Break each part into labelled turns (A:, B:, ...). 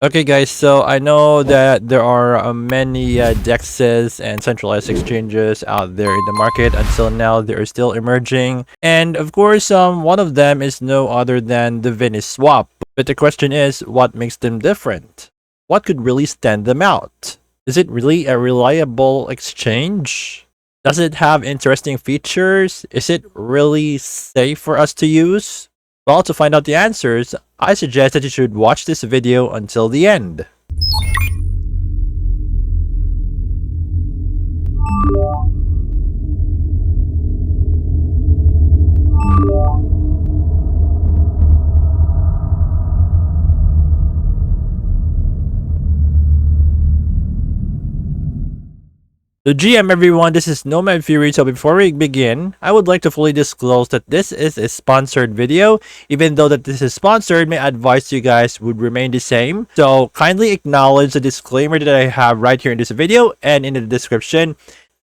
A: Okay, guys, so I know that there are many DEXs and centralized exchanges out there in the market. Until now, they are still emerging. And of course, one of them is no other than the Venice Swap. But the question is, what makes them different? What could really stand them out? Is it really a reliable exchange? Does it have interesting features? Is it really safe for us to use? Well, to find out the answers, I suggest that you should watch this video until the end. So GM everyone, this is Nomad Fury. So before we begin, I would like to fully disclose that this is a sponsored video. Even though that this is sponsored, my advice to you guys would remain the same. So kindly acknowledge the disclaimer that I have right here in this video and in the description,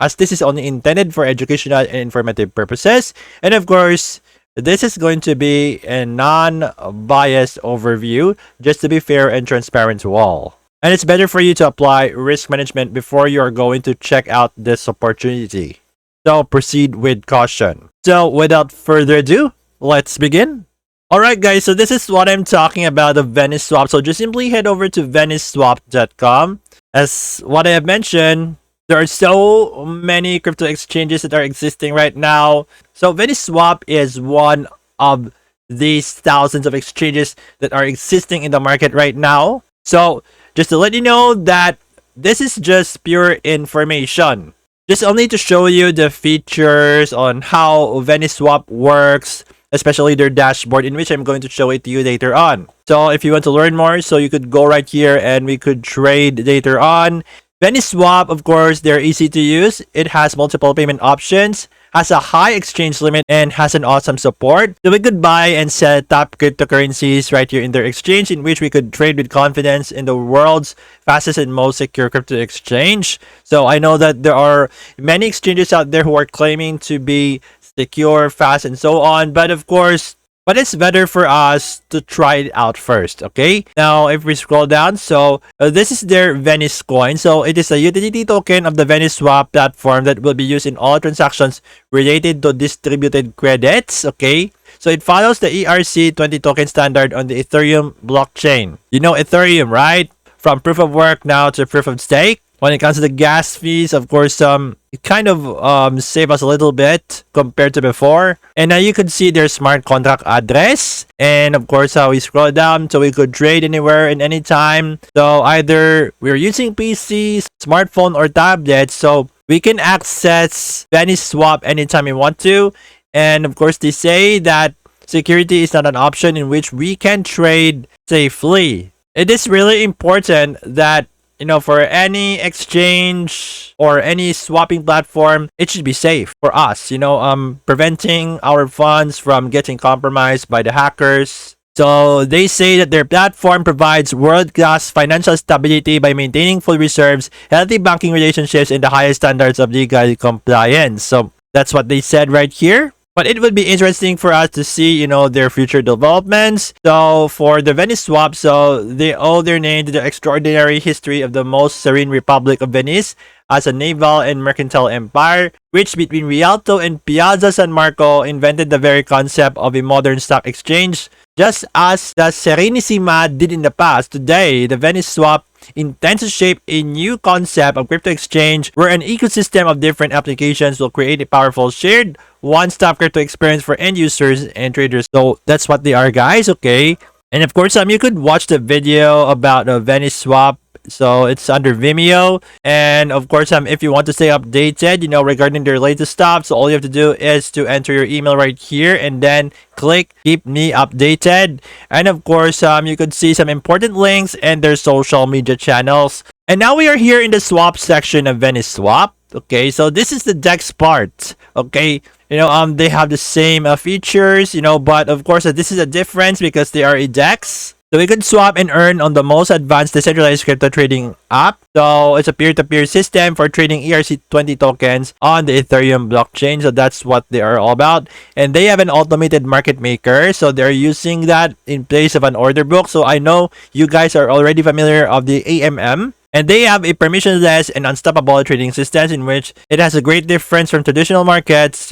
A: as this is only intended for educational and informative purposes. And of course, this is going to be a non-biased overview, just to be fair and transparent to all. And it's better for you to apply risk management before you are going to check out this opportunity. So proceed with caution. So without further ado, let's begin. Alright guys, so this is what I'm talking about, the Venice Swap. So just simply head over to veniceswap.com. As what I have mentioned, there are so many crypto exchanges that are existing right now. So Venice Swap is one of these thousands of exchanges that are existing in the market right now. So just to let you know that this is just pure information. Just only to show you the features on how Venice Swap works, especially their dashboard, in which I'm going to show it to you later on. So if you want to learn more, so you could go right here and we could trade later on. Venice Swap, of course, they're easy to use. It has multiple payment options, has a high exchange limit, and has an awesome support. So we could buy and sell top cryptocurrencies right here in their exchange, in which we could trade with confidence in the world's fastest and most secure crypto exchange. So I know that there are many exchanges out there who are claiming to be secure, fast, and so on. But of course, it's better for us to try it out first, okay? Now, if we scroll down, so this is their Venice coin. So it is a utility token of the Venice Swap platform that will be used in all transactions related to distributed credits, okay? So it follows the ERC20 token standard on the Ethereum blockchain. You know Ethereum, right? From proof of work now to proof of stake. When it comes to the gas fees, of course, it kind of save us a little bit compared to before. And now you can see their smart contract address. And of course, how we scroll down, so we could trade anywhere and anytime. So either we're using PCs, smartphone, or tablets, so we can access Venice Swap anytime we want to. And of course, they say that security is not an option in which we can trade safely. It is really important that, you know, for any exchange or any swapping platform, it should be safe for us, you know, preventing our funds from getting compromised by the hackers. So they say that their platform provides world-class financial stability by maintaining full reserves, healthy banking relationships, and the highest standards of legal compliance. So that's what they said right here. But it would be interesting for us to see, you know, their future developments. So for the Venice Swap, so they owe their name to the extraordinary history of the most serene Republic of Venice as a naval and mercantile empire, which between Rialto and Piazza San Marco invented the very concept of a modern stock exchange. Just as the Serenissima did in the past, today the Venice Swap intends to shape a new concept of crypto exchange where an ecosystem of different applications will create a powerful shared one-stop crypto experience for end users and traders. So that's what they are, guys, okay? And of course, you could watch the video about the Venice Swap. So it's under Vimeo. And of course, if you want to stay updated, you know, regarding their latest stuff, so all you have to do is to enter your email right here and then click keep me updated. And of course, you could see some important links and their social media channels. And now we are here in the swap section of Venice Swap. Okay, so this is the DEX part. Okay, you know, they have the same features, you know, but of course, this is a difference because they are a DEX. So we could swap and earn on the most advanced decentralized crypto trading app. So it's a peer-to-peer system for trading ERC20 tokens on the Ethereum blockchain. So that's what they are all about. And they have an automated market maker. So they're using that in place of an order book. So I know you guys are already familiar of the AMM. And they have a permissionless and unstoppable trading system in which it has a great difference from traditional markets,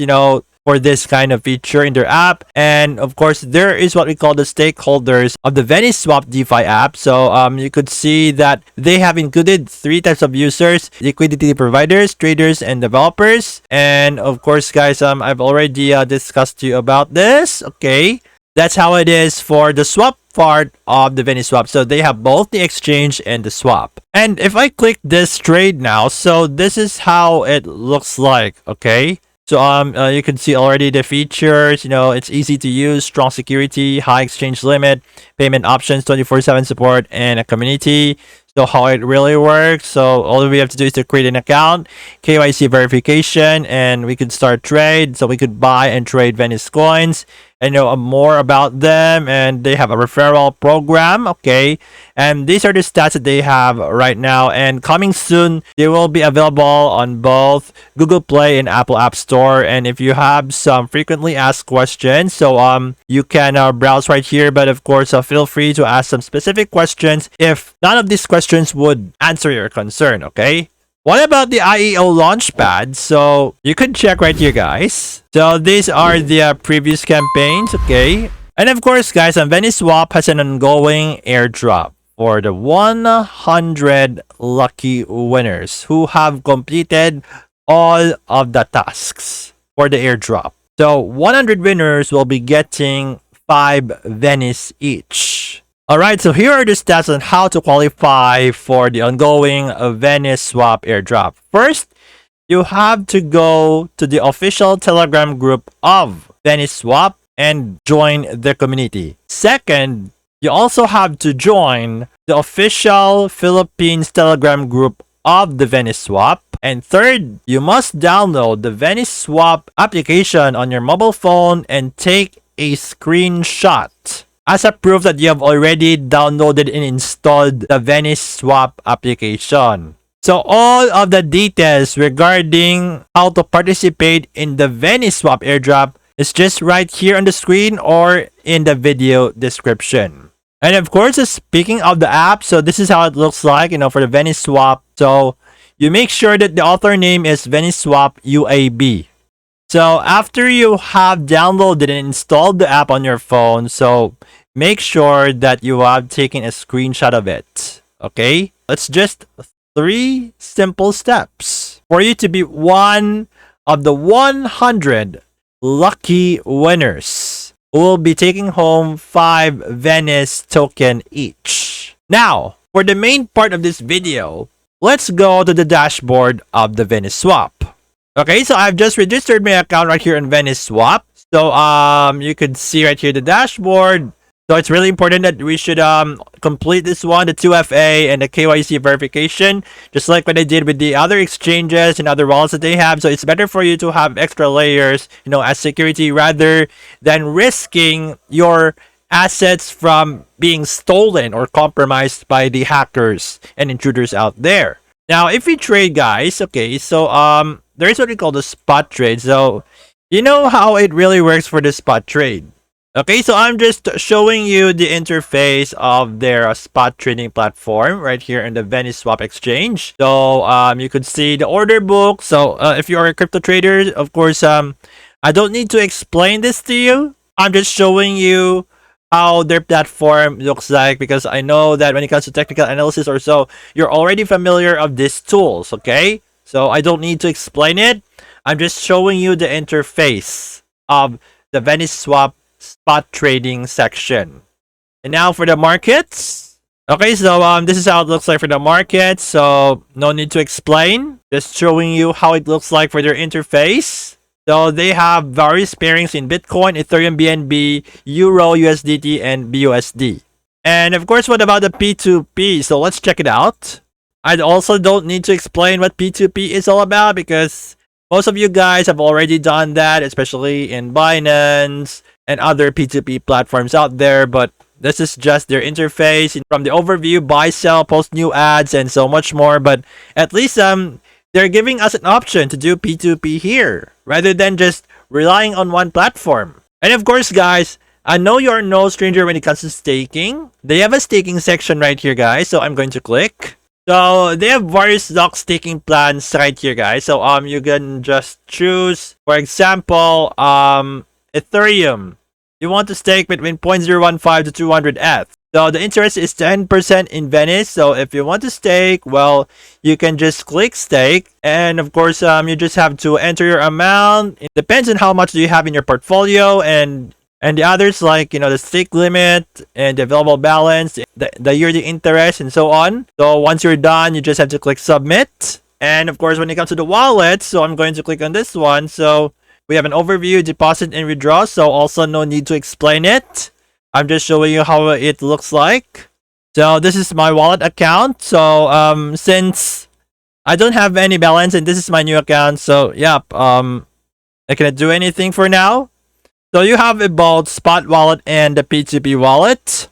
A: for this kind of feature in their app. And of course, there is what we call the stakeholders of the Venice Swap DeFi app. So you could see that they have included 3 types of users: liquidity providers, traders, and developers. And of course, guys, I've already discussed to you about this. Okay, that's how it is for the swap part of the Venice Swap. So they have both the exchange and the swap. And if I click this trade now, so this is how it looks like. Okay, so you can see already the features. It's easy to use, strong security, high exchange limit, payment options, 24/7 support, and a community. So how it really works. So all we have to do is to create an account, KYC verification, and we could start trade. So we could buy and trade Venice coins and know more about them. And they have a referral program. Okay, and these are the stats that they have right now. And coming soon, they will be available on both Google Play and Apple App Store. And if you have some frequently asked questions, so you can browse right here. But of course, feel free to ask some specific questions if none of these questions would answer your concern. Okay, what about the IEO Launchpad? So you can check right here, guys. So these are the previous campaigns. Okay, and of course, guys, Venice Swap has an ongoing airdrop for the 100 lucky winners who have completed all of the tasks for the airdrop. So 100 winners will be getting 5 Venice each. Alright, so here are the stats on how to qualify for the ongoing Venice Swap airdrop. First, you have to go to the official Telegram group of Venice Swap and join the community. Second, you also have to join the official Philippines Telegram group of the Venice Swap. And third, you must download the Venice Swap application on your mobile phone and take a screenshot as a proof that you have already downloaded and installed the Venice Swap application. So all of the details regarding how to participate in the Venice Swap airdrop is just right here on the screen or in the video description. And of course, speaking of the app, so this is how it looks like, for the Venice Swap. So you make sure that the author name is Venice Swap UAB. So after you have downloaded and installed the app on your phone, so make sure that you have taken a screenshot of it. Okay? It's just 3 simple steps for you to be one of the 100 lucky winners who will be taking home 5 Venice token each. Now, for the main part of this video, let's go to the dashboard of the Venice Swap. Okay, so I've just registered my account right here in Venice Swap. So you can see right here the dashboard. So it's really important that we should complete this one, the 2FA and the KYC verification, just like what I did with the other exchanges and other wallets that they have. So it's better for you to have extra layers, as security rather than risking your assets from being stolen or compromised by the hackers and intruders out there. Now, if we trade, guys, okay, so there is what we call the spot trade. So you know how it really works for the spot trade. Okay, so I'm just showing you the interface of their spot trading platform right here in the Venice Swap exchange. So you could see the order book. So if you are a crypto trader, of course, I don't need to explain this to you. I'm just showing you how their platform looks like, because I know that when it comes to technical analysis or so, you're already familiar of these tools. Okay, so I don't need to explain it. I'm just showing you the interface of the Venice Swap spot trading section. And now for the markets. Okay, so this is how it looks like for the market. So no need to explain, just showing you how it looks like for their interface. So they have various pairings in Bitcoin, Ethereum, BNB, Euro, USDT, and BUSD. And of course, what about the P2P? So let's check it out. I also don't need to explain what P2P is all about, because most of you guys have already done that, especially in Binance and other P2P platforms out there. But This is just their interface from the overview, buy, sell, post new ads, and so much more. But at least they're giving us an option to do P2P here rather than just relying on one platform. And of course, guys, I know you're no stranger when it comes to staking. They have a staking section right here, guys. So I'm going to click. So they have various stock staking plans right here, guys. So you can just choose, for example, Ethereum. You want to stake between 0.015 to 200 ETH. So the interest is 10% in Venice. So if you want to stake, well, you can just click stake. And of course, you just have to enter your amount. It depends on how much do you have in your portfolio, and the others, like, you know, the stake limit and the available balance, the yearly interest, and so on. So once you're done, you just have to click submit. And of course, when it comes to the wallet, so I'm going to click on this one. So we have an overview, deposit, and withdraw. So also no need to explain it. I'm just showing you how it looks like. So this is my wallet account. So since I don't have any balance and this is my new account, so yep, I cannot do anything for now. So you have both spot wallet and the P2P wallet.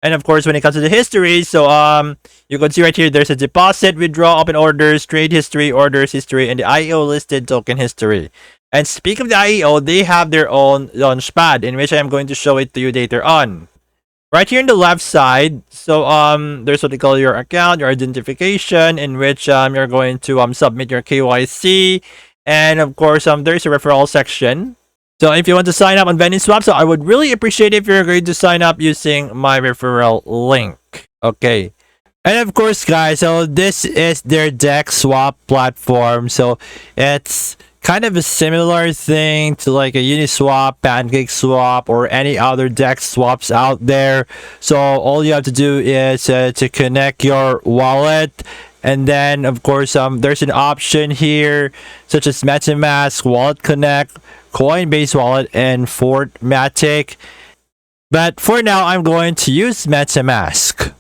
A: And of course, when it comes to the history, so you can see right here, there's a deposit, withdraw, open orders, trade history, orders history, and the IEO listed token history. And speak of the IEO, they have their own launchpad, in which I am going to show it to you later on. Right here on the left side, so there's what they call your account, your identification, in which you're going to submit your KYC. And of course, there's a referral section. So if you want to sign up on Venice Swap, so I would really appreciate if you're going to sign up using my referral link. Okay. And of course, guys, so this is their DEX swap platform. So it's kind of a similar thing to like a Uniswap, Pancake Swap, or any other DEX swaps out there. So all you have to do is to connect your wallet. And then, of course, there's an option here such as MetaMask, Wallet Connect, Coinbase Wallet, and Fortmatic. But for now, I'm going to use MetaMask.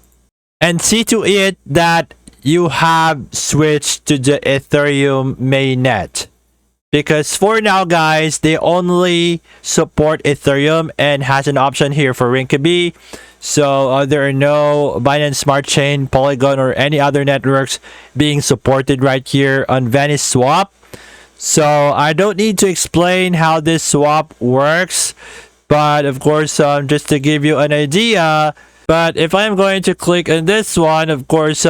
A: And see to it that you have switched to the Ethereum mainnet. Because for now, guys, they only support Ethereum and has an option here for Rinkaby. So there are no Binance Smart Chain, Polygon, or any other networks being supported right here on Venice Swap. So I don't need to explain how this swap works. But of course, just to give you an idea. But if I'm going to click on this one, of course,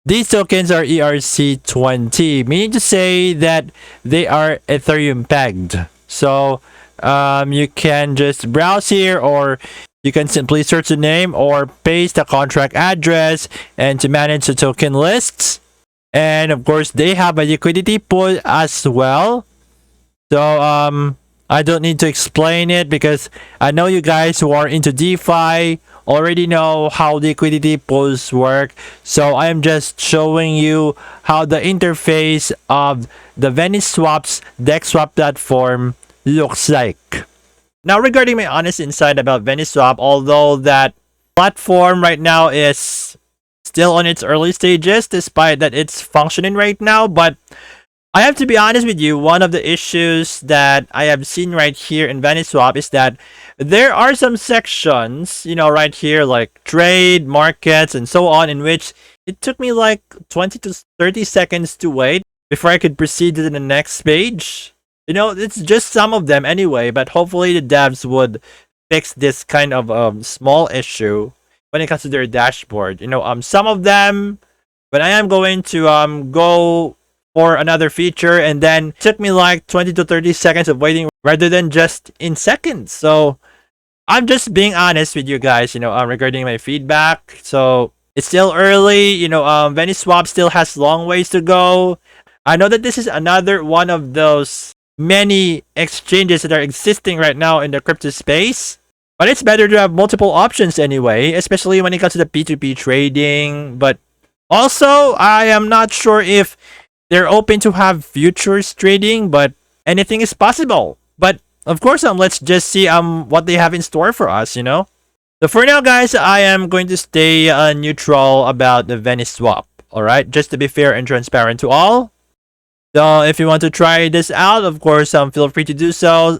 A: these tokens are ERC20, meaning to say that they are Ethereum pegged. So you can just browse here, or you can simply search the name or paste the contract address and to manage the token lists. And of course, they have a liquidity pool as well. So I don't need to explain it because I know you guys who are into DeFi already know how liquidity pools work. So I am just showing you how the interface of the Venice Swap's DEX swap platform looks like. Now, regarding my honest insight about Venice Swap, although that platform right now is still on its early stages, despite that it's functioning right now, but I have to be honest with you, one of the issues that I have seen right here in Venice Swap is that there are some sections, you know, right here, like trade, markets, and so on, in which it took me like 20 to 30 seconds to wait before I could proceed to the next page. You know, it's just some of them anyway, but hopefully the devs would fix this kind of small issue when it comes to their dashboard. You know, some of them, when I am going to go for another feature, and then it took me like 20 to 30 seconds of waiting rather than just in seconds. So I'm just being honest with you guys, you know, regarding my feedback. So it's still early, you know, Venice Swap still has long ways to go. I know that this is another one of those many exchanges that are existing right now in the crypto space, but it's better to have multiple options anyway, especially when it comes to the P2P trading. But also, I am not sure if they're open to have futures trading, but anything is possible. But of course, let's just see what they have in store for us, you know. So for now, guys, I am going to stay neutral about the Venice Swap. All right, just to be fair and transparent to all. So if you want to try this out, of course, feel free to do so.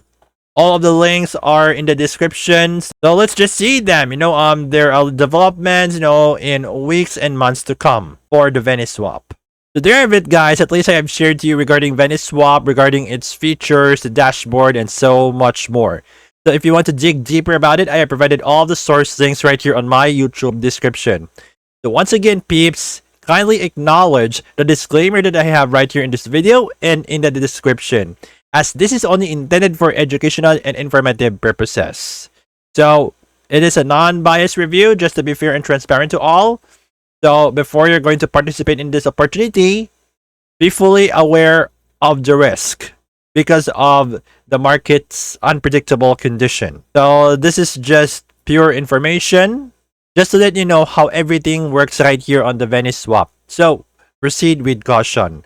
A: All of the links are in the description. So let's just see them. There are developments, in weeks and months to come for the Venice Swap. So there you have it, guys. At least I have shared to you regarding Venice Swap, regarding its features, the dashboard, and so much more. So if you want to dig deeper about it, I have provided all the source links right here on my YouTube description. So once again, peeps, kindly acknowledge the disclaimer that I have right here in this video and in the description, as this is only intended for educational and informative purposes. So it is a non-biased review, just to be fair and transparent to all. So before you're going to participate in this opportunity, be fully aware of the risk because of the market's unpredictable condition. So this is just pure information, just to let you know how everything works right here on the Venice Swap. So proceed with caution.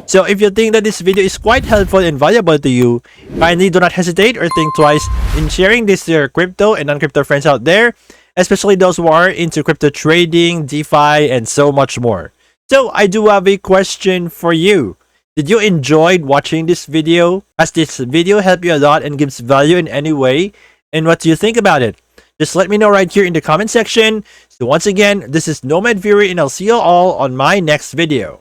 A: So if you think that this video is quite helpful and valuable to you, kindly do not hesitate or think twice in sharing this to your crypto and non-crypto friends out there, especially those who are into crypto trading, DeFi, and so much more. So I do have a question for you. Did you enjoy watching this video? Has this video helped you a lot and gives value in any way? And what do you think about it? Just let me know right here in the comment section. So once again, this is Nomad Fury, and I'll see you all on my next video.